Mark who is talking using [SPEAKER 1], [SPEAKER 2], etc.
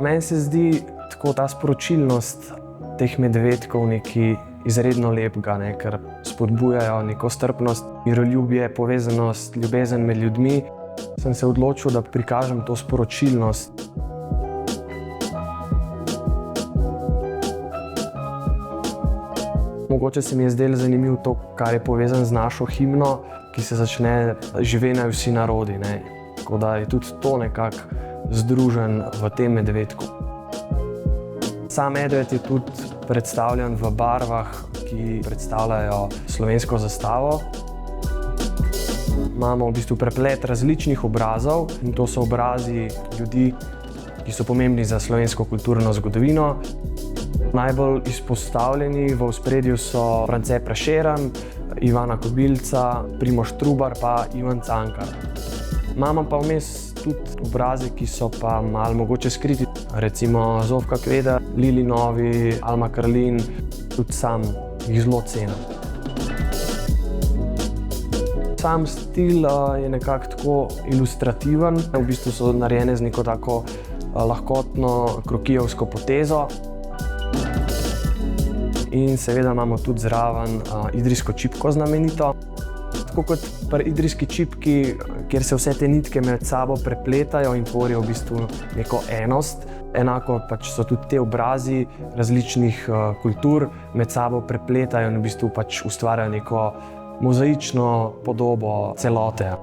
[SPEAKER 1] Meni se zdi tako ta sporočilnost teh medvedkov nekaj izredno lepega, ker spodbujajo neko strpnost, miroljubje, povezanost, ljubezen med ljudmi. Sem se odločil, da prikažem to sporočilnost. Mogoče se mi je zdelo zanimivo to, kar je povezano z našo himno, ki se začne "Živena vsi narodi", Tako da je tudi to nekako združen v tem medvedku. Sam medved je tudi predstavljen v barvah, ki predstavljajo slovensko zastavo. Imamo v bistvu preplet različnih obrazov in to so obrazi ljudi, ki so pomembni za slovensko kulturno zgodovino. Najbolj izpostavljeni v ospredju so France Prešeren, Ivana Kobilca, Primož Trubar pa Ivan Cankar. Imamo pa vmes tudi obraze, ki so pa malo mogoče skriti. Recimo Zofka Kveda, Lili Novi, Alma Karlin, tudi sam jih zelo cenim. Sam stil je nekako tako ilustrativen, v bistvu so narejene z neko tako lahkotno krokijevsko potezo. In seveda imamo tudi zraven idrijsko čipko znamenito. Tako kot pri idrijski čipki, kjer se vse te nitke med sabo prepletajo in tvorijo v bistvu neko enost. Enako pač so tudi te obrazi različnih kultur med sabo prepletajo in v bistvu pač ustvarjajo neko mozaično podobo celote.